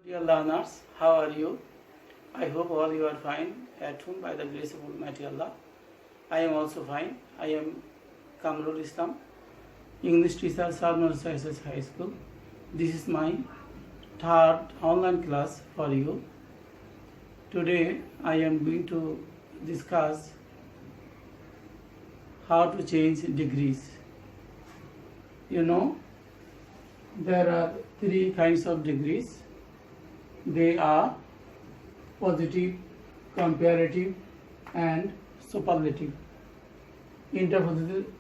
Dear learners, how are you? I hope all you are fine at home by the grace of Almighty Allah. I am also fine. I am Kamrul Islam, English teacher, Sadhana Sciences High School. This is my third online class for you. Today I am going to discuss how to change degrees. You know, there are three kinds of degrees. They are positive, comparative, and superlative. In the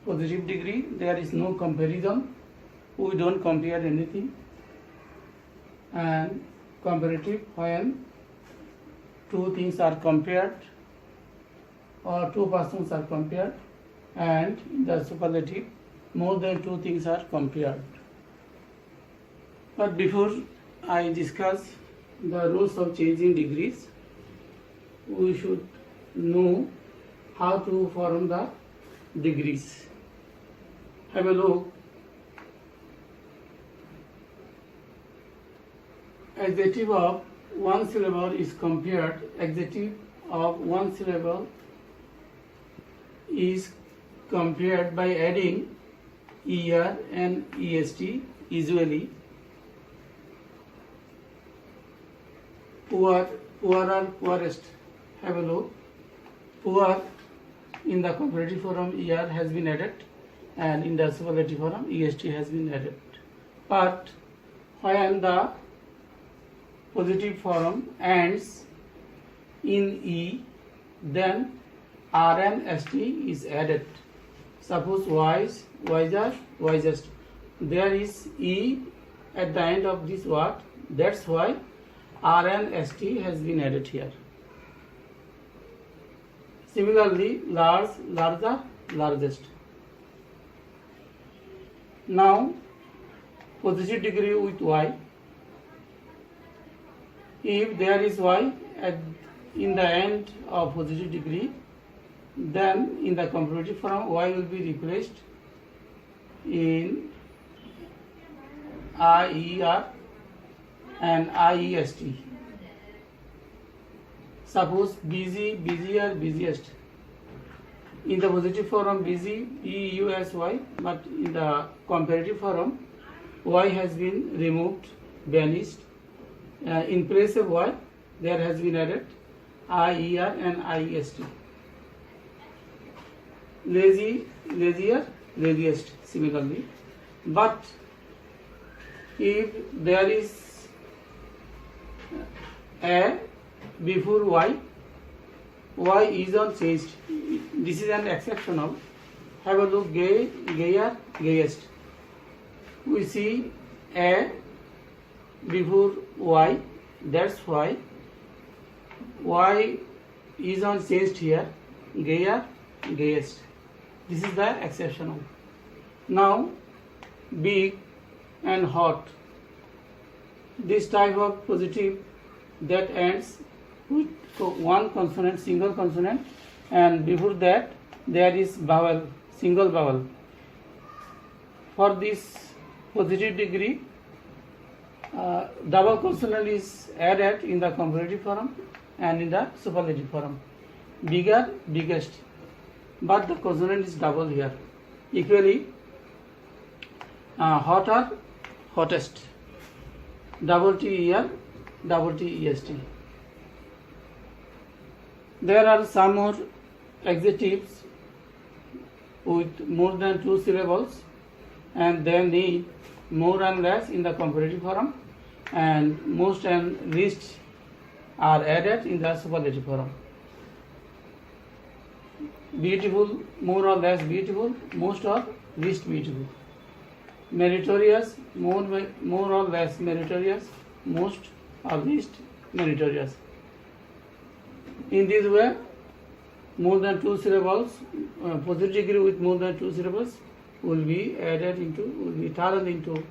positive degree, there is no comparison. We don't compare anything. And comparative, when two things are compared or two persons are compared, and in the superlative, more than two things are compared. But before I discuss the rules of changing degrees, we should know how to form the degrees. Have a look. Adjective of one syllable is compared. Adjective of one syllable is compared by adding er and est, usually. Poor or poorest. Have a look. Poor in the comparative form er has been added, and in the superlative form est has been added. But when the positive form ends in e, then r and st is added. Suppose wise, wiser, wisest. There is e at the end of this word. That's why r and st has been added here. Similarly, large, larger, largest. Now, positive degree with y. If there is y in the end of positive degree, then in the comparative form y will be replaced in IER and IEST. Suppose busy, busier, busiest. In the positive form busy, BUSY, but in the comparative form y has been removed, banished. In place of y, there has been added IER and IEST. Lazy, lazier, laziest, similarly. But if there is a before y is not changed. This is an exceptional. Have a look. Gay, gayer, gayest. We see a before y. That's why y is not changed here. Gayer, gayest. This is the exceptional. Now, big and hot. This type of positive that ends with one consonant, single consonant, and before that there is vowel, single vowel. For this positive degree, double consonant is added in the comparative form and in the superlative form. Bigger, biggest, but the consonant is double here. Equally, hotter, hottest. Double T-E-R, double T-E-S-T. There are some more adjectives with more than two syllables, and they need more and less in the comparative form, and most and least are added in the superlative form. Beautiful, more or less beautiful, most or least beautiful. Meritorious, more or less meritorious, most or least meritorious. In this way, more than two syllables, positive degree with more than two syllables will be turned into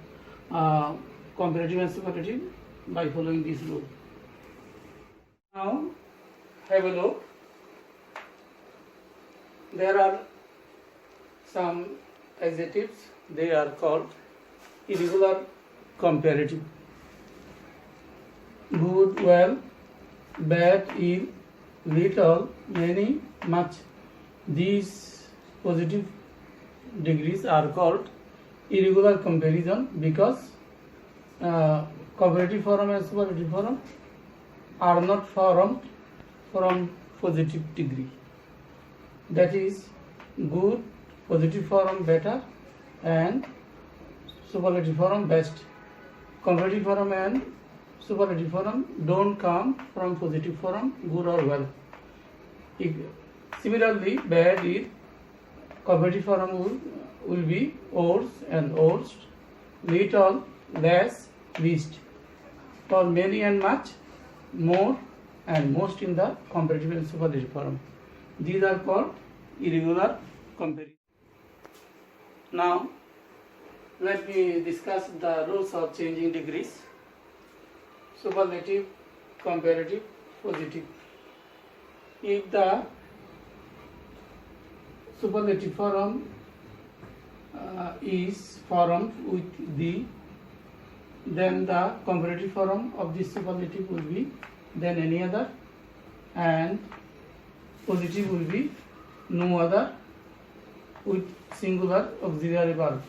comparative and superlative by following this rule. Now, have a look. There are some adjectives. They are called irregular comparative. good, well, bad, ill, little, many, much. These positive degrees are called irregular comparison because comparative form and superlative form are not formed from positive degree. That is, good, positive form better, and superlative form best. Comparative form and superlative form don't come from positive form, good or well. Similarly, bad is comparative form will be worse and worst, little, less, least. For many and much, more and most in the comparative and superlative form. These are called irregular comparison. Now, let me discuss the rules of changing degrees. Superlative, comparative, positive. If the superlative form is formed with the, then the comparative form of this superlative will be then any other, and positive will be no other with singular auxiliary verb.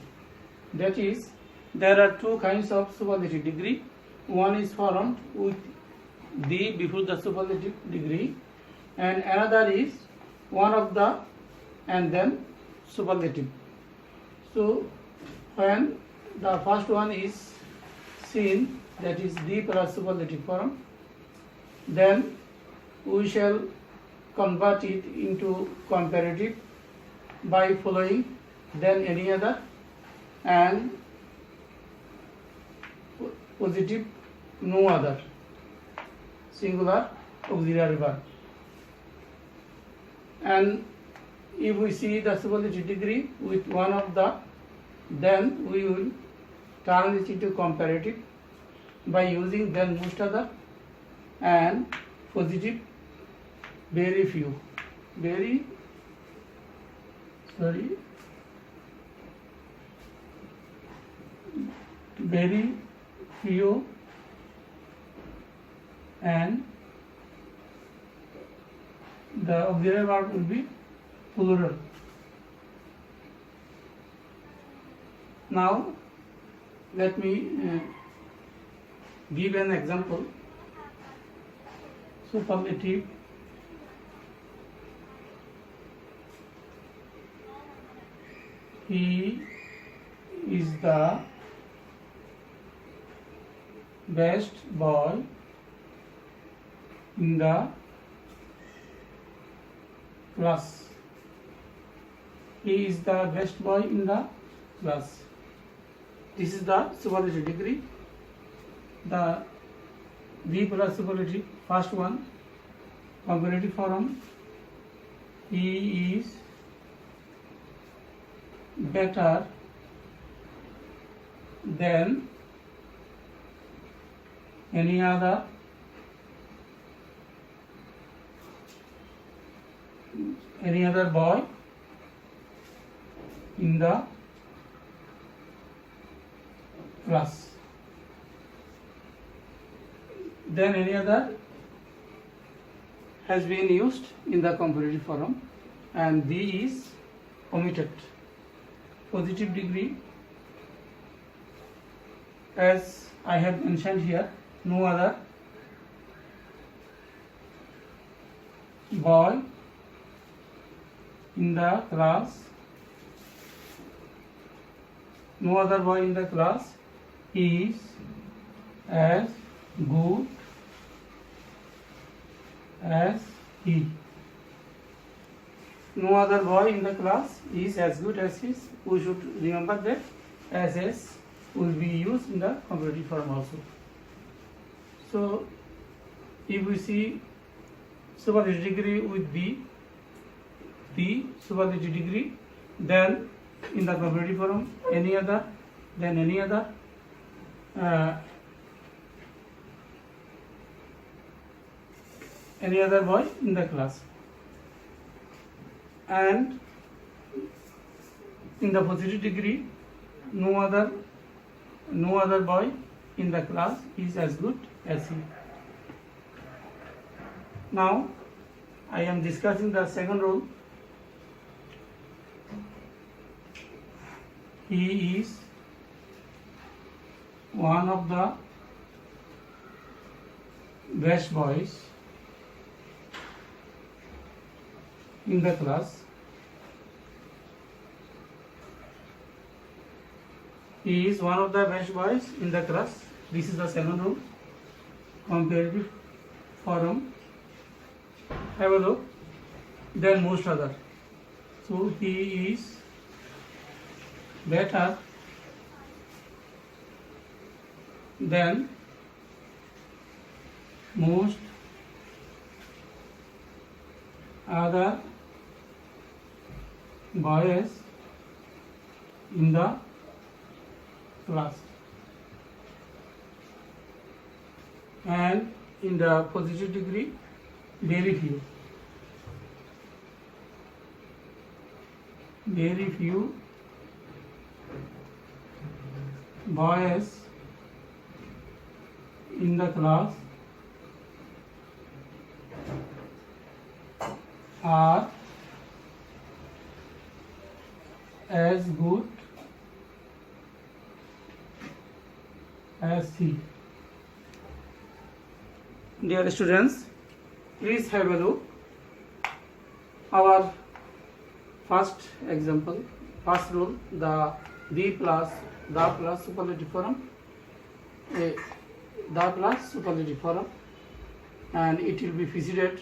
That is, there are two kinds of superlative degree. One is formed with the before the superlative degree, and another is one of the and then superlative. So when the first one is seen, that is the plus superlative form, then we shall convert it into comparative by following then any other and positive no other, singular auxiliary verb. And if we see the superlative degree with one of the, then we will turn it into comparative by using then most other and positive very few, very few and the auxiliary verb will be plural. Now let me give an example. Superlative he is the best boy in the class. He is the best boy in the class. This is the superlative degree. The V plus superlative, first one, comparative form, he is better than any other boy in the class. Then any other has been used in the comparative form and the is omitted. Positive degree, as I have mentioned here, no other boy in the class, no other boy in the class is as good as he. No other boy in the class is as good as he. We should remember that as will be used in the comparative form also. So if we see superlative degree with the superlative degree, then in the comparative form any other, then any other, any other boy in the class, and in the positive degree no other boy in the class is as good as he. Now I am discussing the second rule. He is one of the best boys in the class. He is one of the best boys in the class. This is the second rule. Comparative form. Have a look. Than most other. So he is better than most other boys in the class. And in the positive degree, very few boys in the class are as good as he. Dear students, please have a look. Our first example, first rule, the plus superlative form, the plus superlative form, and it will be preceded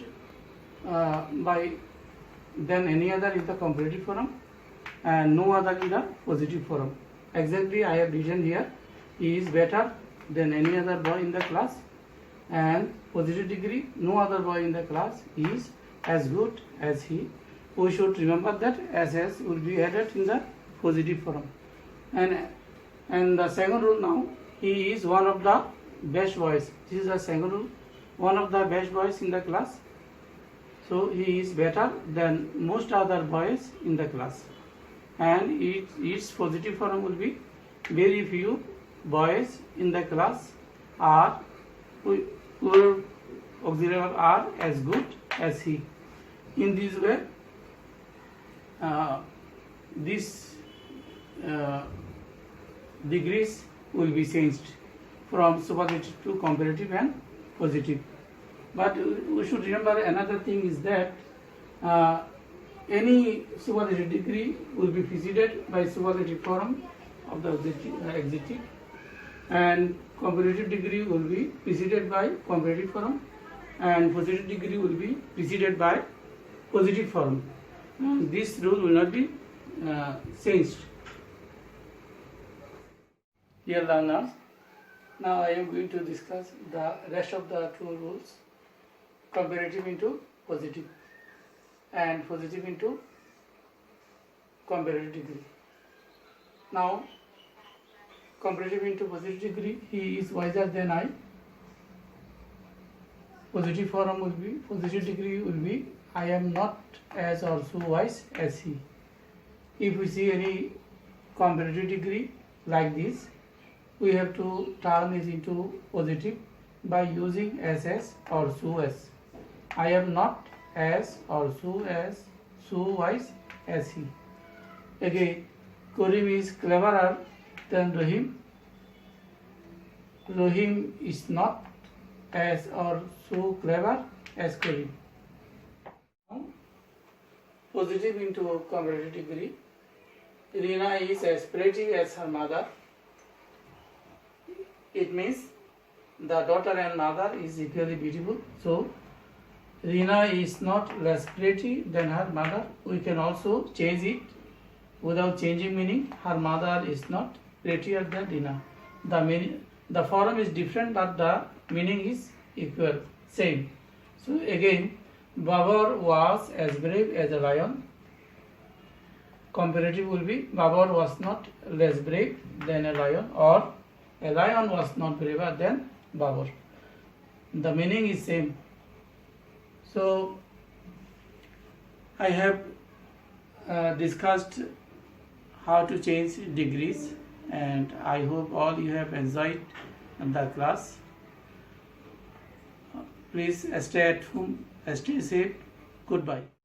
by then any other in the comparative form and no other in the positive form. Exactly, I have written here, he is better than any other boy in the class, and positive degree, no other boy in the class is as good as he. We should remember that SS will be added in the positive form. And the second rule now, he is one of the best boys. This is the second rule, one of the best boys in the class. So he is better than most other boys in the class. And its positive form will be very few boys in the class are auxiliary are as good as he. In this way, these degrees will be changed from superlative to comparative and positive. But we should remember another thing is that any superlative degree will be preceded by superlative form of the adjective, and comparative degree will be preceded by comparative form, and positive degree will be preceded by positive form. This rule will not be changed. Dear learners, now I am going to discuss the rest of the two rules, comparative into positive and positive into comparative degree. Now, comparative into positive degree, he is wiser than I. Positive form will be, positive degree will be, I am not as or so wise as he. If we see any comparative degree like this, we have to turn it into positive by using SS or so as. I am not as or so wise as he. Again, Karim is cleverer than Rahim. Rahim is not as or so clever as Karim. Positive into comparative degree. Rina is as pretty as her mother. It means the daughter and mother is equally beautiful. So, Rina is not less pretty than her mother. We can also change it without changing meaning. Her mother is not prettier than Rina. The form is different, but the meaning is equal, same. So again, Babar was as brave as a lion. Comparative will be Babar was not less brave than a lion, or a lion was not braver than Babar. The meaning is same. So I have discussed how to change degrees, and I hope all you have enjoyed the class. Please stay at home, stay safe. Goodbye.